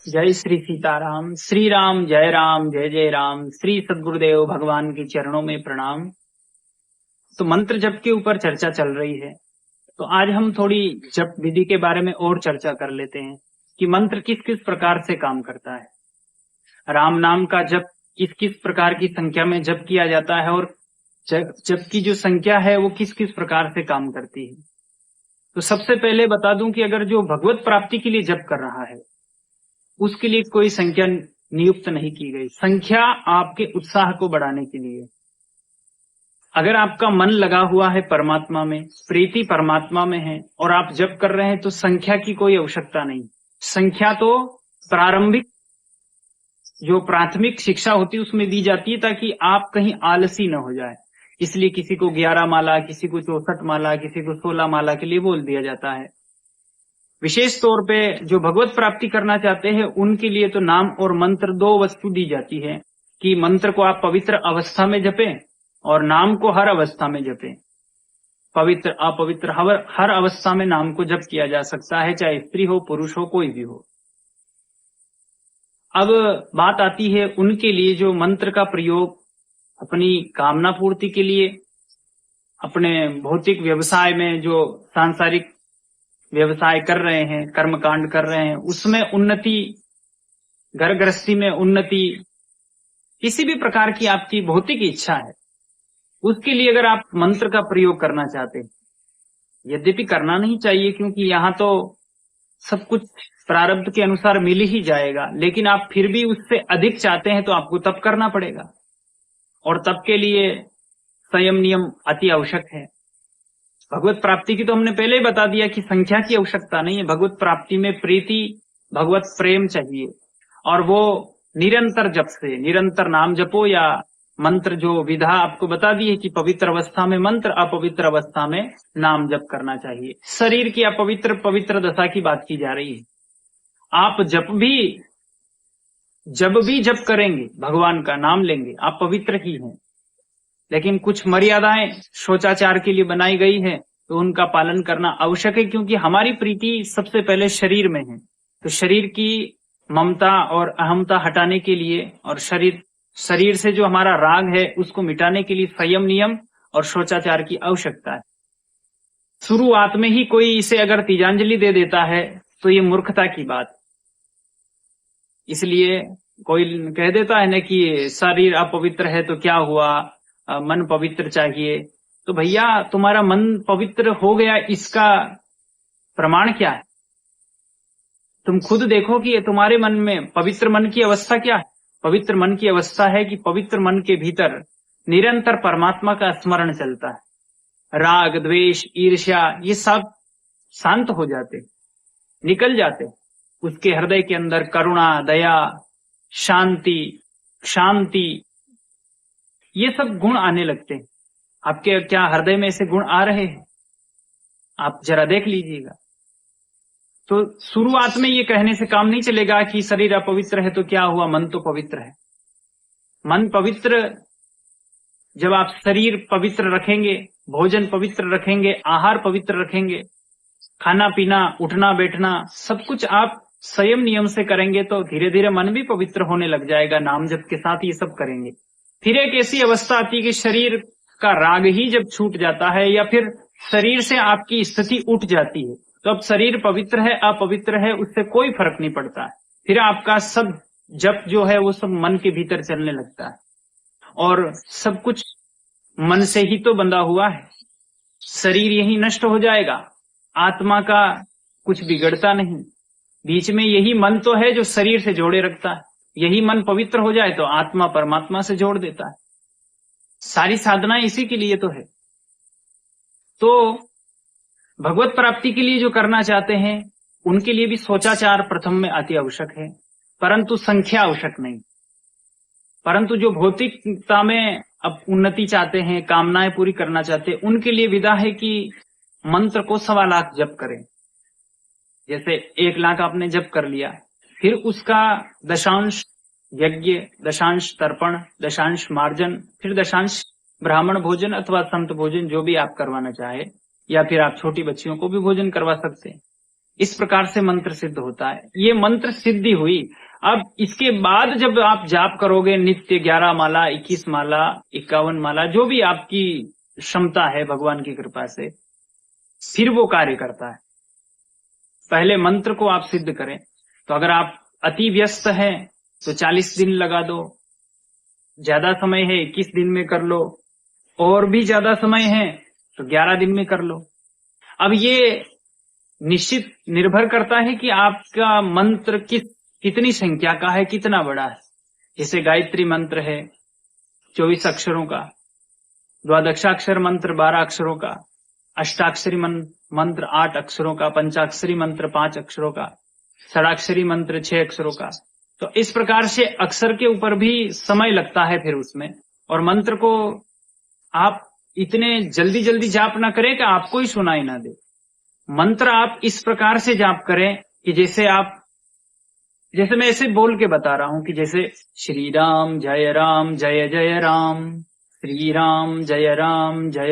जय श्री सीताराम। श्री राम जय राम जय जय राम। श्री सद्गुरुदेव भगवान के चरणों में प्रणाम। तो मंत्र जप के ऊपर चर्चा चल रही है, तो आज हम थोड़ी जप विधि के बारे में और चर्चा कर लेते हैं कि मंत्र किस किस प्रकार से काम करता है। राम नाम का जप किस किस प्रकार की संख्या में जप किया जाता है और जप की जो संख्या है वो किस किस प्रकार से काम करती है। तो सबसे पहले बता दूं कि अगर जो भगवत प्राप्ति के लिए जप कर रहा है उसके लिए कोई संख्या नियुक्त नहीं की गई। संख्या आपके उत्साह को बढ़ाने के लिए। अगर आपका मन लगा हुआ है परमात्मा में, प्रीति परमात्मा में है और आप जप कर रहे हैं तो संख्या की कोई आवश्यकता नहीं। संख्या तो प्रारंभिक जो प्राथमिक शिक्षा होती है उसमें दी जाती है ताकि आप कहीं आलसी न हो जाए। इसलिए किसी को 11 माला, किसी को 64 माला, किसी को 16 माला के लिए बोल दिया जाता है। विशेष तौर पे जो भगवत प्राप्ति करना चाहते हैं उनके लिए तो नाम और मंत्र दो वस्तु दी जाती है कि मंत्र को आप पवित्र अवस्था में जपें और नाम को हर अवस्था में जपें। पवित्र अपवित्र हर अवस्था में नाम को जप किया जा सकता है, चाहे स्त्री हो पुरुष हो कोई भी हो। अब बात आती है उनके लिए जो मंत्र का प्रयोग अपनी कामना पूर्ति के लिए, अपने भौतिक व्यवसाय में जो सांसारिक व्यवसाय कर रहे हैं, कर्मकांड कर रहे हैं, उसमें उन्नति, घर गृहस्थी में उन्नति, किसी भी प्रकार की आपकी भौतिक इच्छा है उसके लिए अगर आप मंत्र का प्रयोग करना चाहते हैं, यद्यपि करना नहीं चाहिए क्योंकि यहाँ तो सब कुछ प्रारब्ध के अनुसार मिल ही जाएगा, लेकिन आप फिर भी उससे अधिक चाहते हैं तो आपको तप करना पड़ेगा और तप के लिए संयम नियम अति आवश्यक है। भगवत प्राप्ति की तो हमने पहले ही बता दिया कि संख्या की आवश्यकता नहीं है। भगवत प्राप्ति में प्रीति, भगवत प्रेम चाहिए और वो निरंतर जप से, निरंतर नाम जपो या मंत्र जो विधा आपको बता दी है कि पवित्र अवस्था में मंत्र, अपवित्र अवस्था में नाम जप करना चाहिए। शरीर की अपवित्र पवित्र दशा की बात की जा रही है। आप जब भी जप करेंगे, भगवान का नाम लेंगे, आप पवित्र ही हैं, लेकिन कुछ मर्यादाएं शोचाचार के लिए बनाई गई है तो उनका पालन करना आवश्यक है क्योंकि हमारी प्रीति सबसे पहले शरीर में है। तो शरीर की ममता और अहमता हटाने के लिए और शरीर से जो हमारा राग है उसको मिटाने के लिए संयम नियम और शोचाचार की आवश्यकता है। शुरुआत में ही कोई इसे अगर तीजांजलि दे देता है तो ये मूर्खता की बात। इसलिए कोई कह देता है ना कि शरीर अपवित्र है तो क्या हुआ, मन पवित्र चाहिए। तो भैया तुम्हारा मन पवित्र हो गया, इसका प्रमाण क्या है? तुम खुद देखो कि तुम्हारे मन में पवित्र मन की अवस्था क्या है। पवित्र मन की अवस्था है कि पवित्र मन के भीतर निरंतर परमात्मा का स्मरण चलता है। राग द्वेष ईर्ष्या ये सब शांत हो जाते, निकल जाते। उसके हृदय के अंदर करुणा, दया, शांति ये सब गुण आने लगते हैं। आपके क्या हृदय में ऐसे गुण आ रहे हैं? आप जरा देख लीजिएगा। तो शुरुआत में ये कहने से काम नहीं चलेगा कि शरीर अपवित्र है तो क्या हुआ, मन तो पवित्र है। मन पवित्र, जब आप शरीर पवित्र रखेंगे, भोजन पवित्र रखेंगे, आहार पवित्र रखेंगे, खाना पीना उठना बैठना सब कुछ आप संयम नियम से करेंगे तो धीरे धीरे मन भी पवित्र होने लग जाएगा। नाम जप के साथ ये सब करेंगे। फिर एक ऐसी अवस्था आती है कि शरीर का राग ही जब छूट जाता है या फिर शरीर से आपकी स्थिति उठ जाती है तो अब शरीर पवित्र है अपवित्र है उससे कोई फर्क नहीं पड़ता है। फिर आपका सब जप जो है वो सब मन के भीतर चलने लगता है और सब कुछ मन से ही तो बंधा हुआ है। शरीर यही नष्ट हो जाएगा, आत्मा का कुछ बिगड़ता नहीं। बीच में यही मन तो है जो शरीर से जोड़े रखता है। यही मन पवित्र हो जाए तो आत्मा परमात्मा से जोड़ देता है। सारी साधना इसी के लिए तो है। तो भगवत प्राप्ति के लिए जो करना चाहते हैं उनके लिए भी सोचाचार प्रथम में अति आवश्यक है, परंतु संख्या आवश्यक नहीं। परंतु जो भौतिकता में अब उन्नति चाहते हैं, कामनाएं पूरी करना चाहते हैं, उनके लिए विधा है कि मंत्र को 1.25 लाख जप करें। जैसे 1 लाख आपने जप कर लिया, फिर उसका दशांश यज्ञ, दशांश तर्पण, दशांश मार्जन, फिर दशांश ब्राह्मण भोजन अथवा संत भोजन जो भी आप करवाना चाहे, या फिर आप छोटी बच्चियों को भी भोजन करवा सकते हैं। इस प्रकार से मंत्र सिद्ध होता है। ये मंत्र सिद्धि हुई। अब इसके बाद जब आप जाप करोगे नित्य 11 माला, 21 माला, 51 माला, जो भी आपकी क्षमता है भगवान की कृपा से, फिर वो कार्य करता है। पहले मंत्र को आप सिद्ध करें। तो अगर आप अति व्यस्त हैं तो 40 दिन लगा दो, ज्यादा समय है 21 दिन में कर लो, और भी ज्यादा समय है तो 11 दिन में कर लो। अब ये निश्चित निर्भर करता है कि आपका मंत्र कितनी संख्या का है, कितना बड़ा है। जैसे गायत्री मंत्र है 24 अक्षरों का, द्वादशाक्षर मंत्र 12 अक्षरों का, अष्टाक्षरी मंत्र 8 अक्षरों का, पंचाक्षरी मंत्र 5 अक्षरों का, षडाक्षरी मंत्र 6 अक्षरों का। तो इस प्रकार से अक्षर के ऊपर भी समय लगता है फिर उसमें। और मंत्र को आप इतने जल्दी जल्दी जाप ना करें कि आपको ही सुनाई ना दे। मंत्र आप इस प्रकार से जाप करें कि जैसे मैं ऐसे बोल के बता रहा हूं कि जैसे श्री राम जय जय राम, श्री राम जय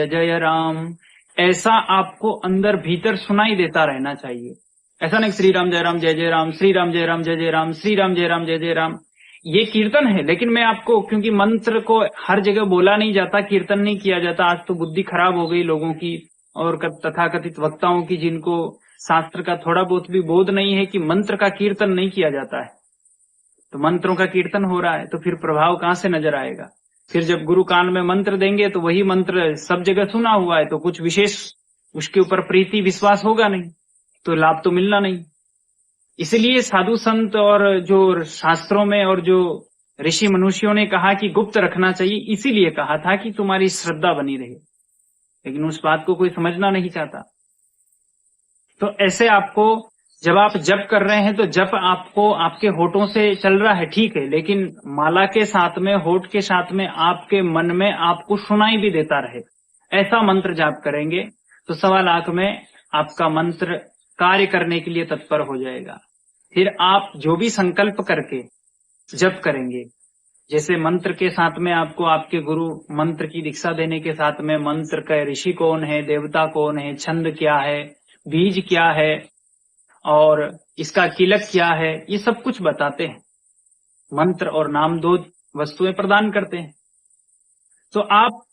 जय राम, ऐसा आपको अंदर भीतर सुनाई देता रहना चाहिए। ऐसा नहीं श्री राम जय जय राम, श्री राम जय जय राम, श्री राम जय जय राम। ये कीर्तन है, लेकिन मैं आपको, क्योंकि मंत्र को हर जगह बोला नहीं जाता, कीर्तन नहीं किया जाता। आज तो बुद्धि खराब हो गई लोगों की और तथाकथित वक्ताओं की, जिनको शास्त्र का थोड़ा बहुत भी बोध नहीं है कि मंत्र का कीर्तन नहीं किया जाता है। तो मंत्रों का कीर्तन हो रहा है तो फिर प्रभाव कहां से नजर आएगा। फिर जब गुरु कान में मंत्र देंगे तो वही मंत्र सब जगह सुना हुआ है, तो कुछ विशेष उसके ऊपर प्रीति विश्वास होगा नहीं, तो लाभ तो मिलना नहीं। इसलिए साधु संत और जो शास्त्रों में और जो ऋषि मनुष्यों ने कहा कि गुप्त रखना चाहिए, इसीलिए कहा था कि तुम्हारी श्रद्धा बनी रहे। लेकिन उस बात को कोई समझना नहीं चाहता। तो ऐसे आपको, जब आप जप कर रहे हैं तो जप आपको आपके होठों से चल रहा है, ठीक है, लेकिन माला के साथ में, होठ के साथ में, आपके मन में आपको सुनाई भी देता रहे, ऐसा मंत्र जाप करेंगे तो 1.25 लाख में आपका मंत्र कार्य करने के लिए तत्पर हो जाएगा। फिर आप जो भी संकल्प करके जप करेंगे, जैसे मंत्र के साथ में आपको आपके गुरु मंत्र की दीक्षा देने के साथ में मंत्र का ऋषि कौन है, देवता कौन है, छंद क्या है, बीज क्या है और इसका किलक क्या है, ये सब कुछ बताते हैं। मंत्र और नाम 2 वस्तुएं प्रदान करते हैं। तो आप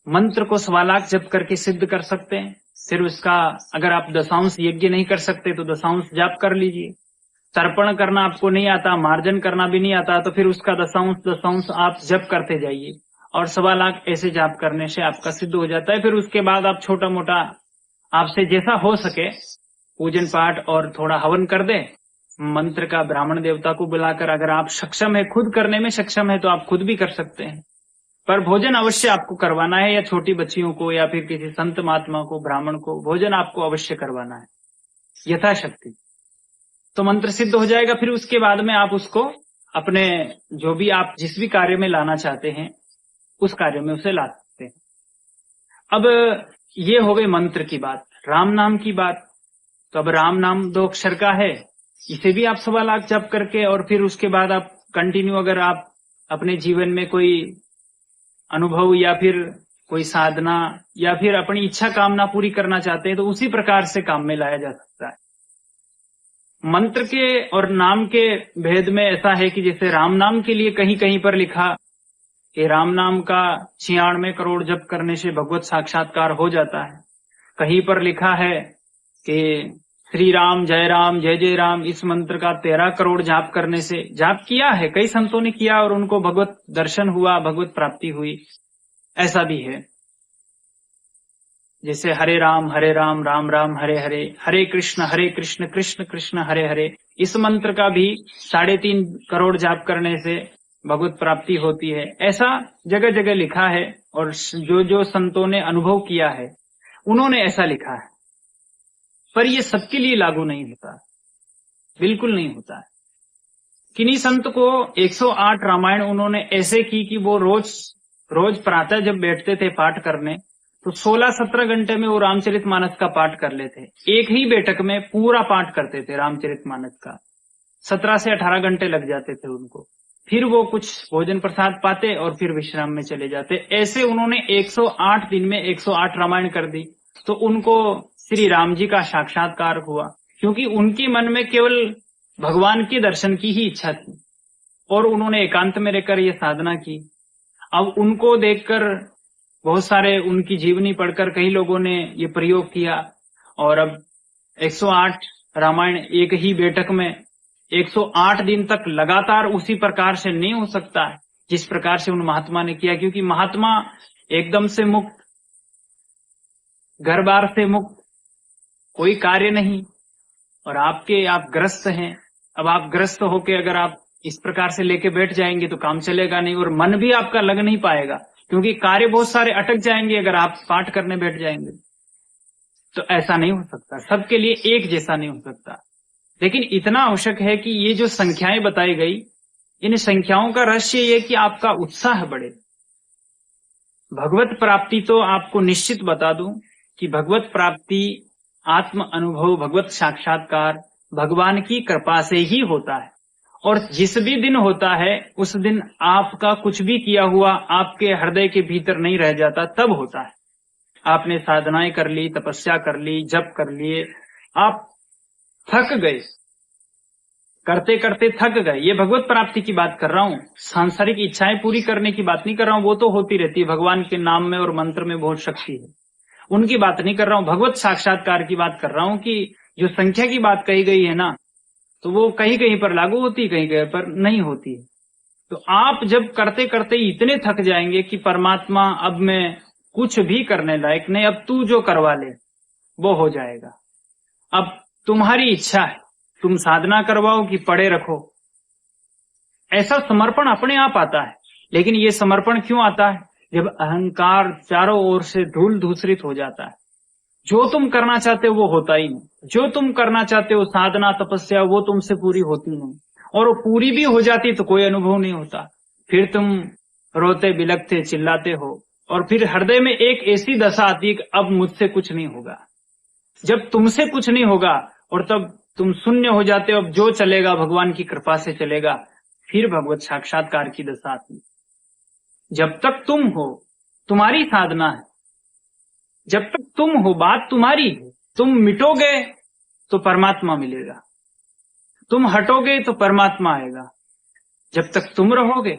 मंत्र को 1.25 लाख जप करके सिद्ध कर सकते हैं। फिर उसका, अगर आप दशांश यज्ञ नहीं कर सकते तो दशांश जाप कर लीजिए। तर्पण करना आपको नहीं आता, मार्जन करना भी नहीं आता, तो फिर उसका दशांश आप जप करते जाइए। और 1.25 लाख ऐसे जाप करने से आपका सिद्ध हो जाता है। फिर उसके बाद आप छोटा मोटा आपसे जैसा हो सके पूजन पाठ और थोड़ा हवन कर दे। मंत्र का ब्राह्मण देवता को बुलाकर, अगर आप सक्षम है, खुद करने में सक्षम है तो आप खुद भी कर सकते हैं। पर भोजन अवश्य आपको करवाना है, या छोटी बच्चियों को या फिर किसी संत महात्मा को, ब्राह्मण को भोजन आपको अवश्य करवाना है यथाशक्ति। तो मंत्र सिद्ध हो जाएगा। फिर उसके बाद में आप उसको अपने जो भी आप जिस भी कार्य में लाना चाहते हैं उस कार्य में उसे ला सकते हैं। अब ये हो गई मंत्र की बात। राम नाम की बात, तो अब राम नाम 2 अक्षर का है, इसे भी आप 1.25 लाख जप करके, और फिर उसके बाद आप कंटिन्यू, अगर आप अपने जीवन में कोई अनुभव या फिर कोई साधना या फिर अपनी इच्छा कामना पूरी करना चाहते हैं तो उसी प्रकार से काम में लाया जा सकता है। मंत्र के और नाम के भेद में ऐसा है कि जैसे राम नाम के लिए कहीं कहीं पर लिखा कि राम नाम का 96 करोड़ जप करने से भगवत साक्षात्कार हो जाता है। कहीं पर लिखा है कि श्री राम जय जय राम, इस मंत्र का 13 करोड़ जाप करने से, जाप किया है, कई संतों ने किया और उनको भगवत दर्शन हुआ, भगवत प्राप्ति हुई। ऐसा भी है जैसे हरे राम राम राम हरे हरे, हरे कृष्ण कृष्ण कृष्ण हरे हरे, इस मंत्र का भी 3.5 करोड़ जाप करने से भगवत प्राप्ति होती है। ऐसा जगह जगह लिखा है और जो जो संतों ने अनुभव किया है उन्होंने ऐसा लिखा है। पर ये सबके लिए लागू नहीं होता, बिल्कुल नहीं होता है। किन्हीं संत को 108 रामायण उन्होंने ऐसे की कि वो रोज प्रातः जब बैठते थे पाठ करने तो 16-17 घंटे में वो रामचरितमानस का पाठ कर लेते। एक ही बैठक में पूरा पाठ करते थे रामचरितमानस का। 17 से 18 घंटे लग जाते थे उनको। फिर वो कुछ भोजन प्रसाद पाते और फिर विश्राम में चले जाते। ऐसे उन्होंने 108 दिन में 108 रामायण कर दी। तो उनको श्री राम जी का साक्षात्कार हुआ। क्योंकि उनके मन में केवल भगवान के दर्शन की ही इच्छा थी और उन्होंने एकांत में रहकर ये साधना की। अब उनको देखकर बहुत सारे उनकी जीवनी पढ़कर कई लोगों ने ये प्रयोग किया और अब 108 रामायण एक ही बैठक में 108 दिन तक लगातार उसी प्रकार से नहीं हो सकता है जिस प्रकार से उन महात्मा ने किया, क्योंकि महात्मा एकदम से मुक्त, घर बार से मुक्त, कोई कार्य नहीं, और आप ग्रस्त हैं। अब आप ग्रस्त होके अगर आप इस प्रकार से लेके बैठ जाएंगे तो काम चलेगा नहीं और मन भी आपका लग नहीं पाएगा, क्योंकि कार्य बहुत सारे अटक जाएंगे अगर आप पाठ करने बैठ जाएंगे। तो ऐसा नहीं हो सकता, सबके लिए एक जैसा नहीं हो सकता। लेकिन इतना आवश्यक है कि ये जो संख्याएं बताई गई, इन संख्याओं का रहस्य ये कि आपका उत्साह बढ़े। भगवत प्राप्ति तो आपको निश्चित बता दूं कि भगवत प्राप्ति, आत्म अनुभव, भगवत साक्षात्कार भगवान की कृपा से ही होता है। और जिस भी दिन होता है उस दिन आपका कुछ भी किया हुआ आपके हृदय के भीतर नहीं रह जाता, तब होता है। आपने साधनाएं कर ली, तपस्या कर ली, जप कर लिए, आप थक गए, करते करते थक गए, ये भगवत प्राप्ति की बात कर रहा हूं। सांसारिक इच्छाएं पूरी करने की बात नहीं कर रहा हूं, वो तो होती रहती है, भगवान के नाम में और मंत्र में बहुत शक्ति है, उनकी बात नहीं कर रहा हूं। भगवत साक्षात्कार की बात कर रहा हूं कि जो संख्या की बात कही गई है ना, तो वो कहीं कहीं पर लागू होती, कहीं कहीं पर नहीं होती। तो आप जब करते करते इतने थक जाएंगे कि परमात्मा अब मैं कुछ भी करने लायक नहीं, अब तू जो करवा ले वो हो जाएगा, अब तुम्हारी इच्छा है, तुम साधना करवाओ कि पड़े रखो। ऐसा समर्पण अपने आप आता है। लेकिन ये समर्पण क्यों आता है? जब अहंकार चारों ओर से धूल धूसरित हो जाता है। जो तुम करना चाहते हो वो होता ही नहीं, जो तुम करना चाहते हो साधना तपस्या वो तुमसे पूरी होती नहीं, और वो पूरी भी हो जाती तो कोई अनुभव नहीं होता। फिर तुम रोते बिलखते चिल्लाते हो और फिर हृदय में एक ऐसी दशा आती है कि अब मुझसे कुछ नहीं होगा। जब तुमसे कुछ नहीं होगा और तब तुम शून्य हो जाते हो, अब जो चलेगा भगवान की कृपा से चलेगा, फिर भगवत साक्षात्कार की दशा आती। जब तक तुम हो तुम्हारी साधना है, जब तक तुम हो बात तुम्हारी है। तुम मिटोगे तो परमात्मा मिलेगा, तुम हटोगे तो परमात्मा आएगा। जब तक तुम रहोगे,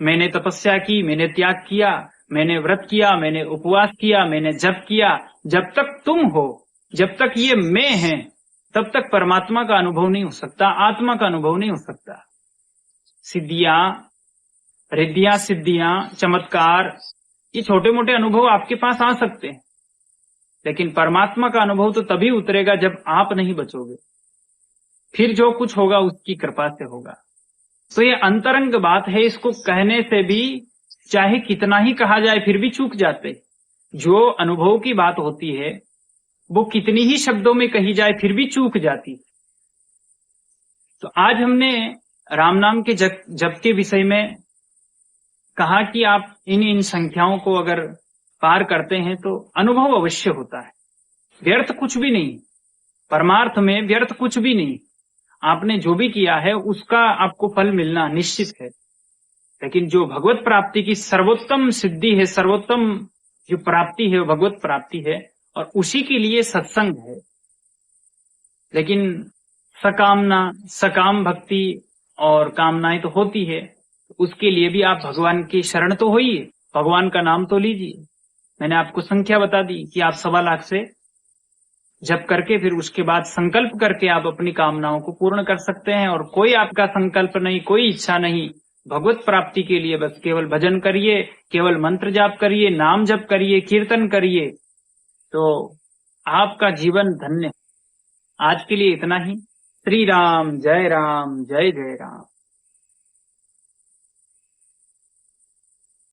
मैंने तपस्या की, मैंने त्याग किया, मैंने व्रत किया, मैंने उपवास किया, मैंने जप किया, जब तक तुम हो, जब तक ये मैं है, तब तक परमात्मा का अनुभव नहीं हो सकता, आत्मा का अनुभव नहीं हो सकता। सिद्धियां, रिद्धियां, सिद्धियां, चमत्कार, ये छोटे मोटे अनुभव आपके पास आ सकते हैं, लेकिन परमात्मा का अनुभव तो तभी उतरेगा जब आप नहीं बचोगे। फिर जो कुछ होगा उसकी कृपा से होगा। तो ये अंतरंग बात है, इसको कहने से भी चाहे कितना ही कहा जाए फिर भी चूक जाते। जो अनुभव की बात होती है वो कितनी ही शब्दों में कही जाए फिर भी चूक जाती। तो आज हमने राम नाम के जप के विषय में कहा कि आप इन संख्याओं को अगर पार करते हैं तो अनुभव अवश्य होता है। व्यर्थ कुछ भी नहीं, परमार्थ में व्यर्थ कुछ भी नहीं। आपने जो भी किया है उसका आपको फल मिलना निश्चित है। लेकिन जो भगवत प्राप्ति की सर्वोत्तम सिद्धि है, सर्वोत्तम जो प्राप्ति है वो भगवत प्राप्ति है, और उसी के लिए सत्संग है। लेकिन सकामना, सकाम भक्ति और कामनाएं तो होती है, उसके लिए भी आप भगवान की शरण तो होइए, भगवान का नाम तो लीजिए। मैंने आपको संख्या बता दी कि आप 1.25 लाख से जप करके फिर उसके बाद संकल्प करके आप अपनी कामनाओं को पूर्ण कर सकते हैं। और कोई आपका संकल्प नहीं, कोई इच्छा नहीं, भगवत प्राप्ति के लिए बस केवल भजन करिए, केवल मंत्र जाप करिए, नाम जप करिए, कीर्तन करिए, तो आपका जीवन धन्य। आज के लिए इतना ही। श्री राम, जय जय राम।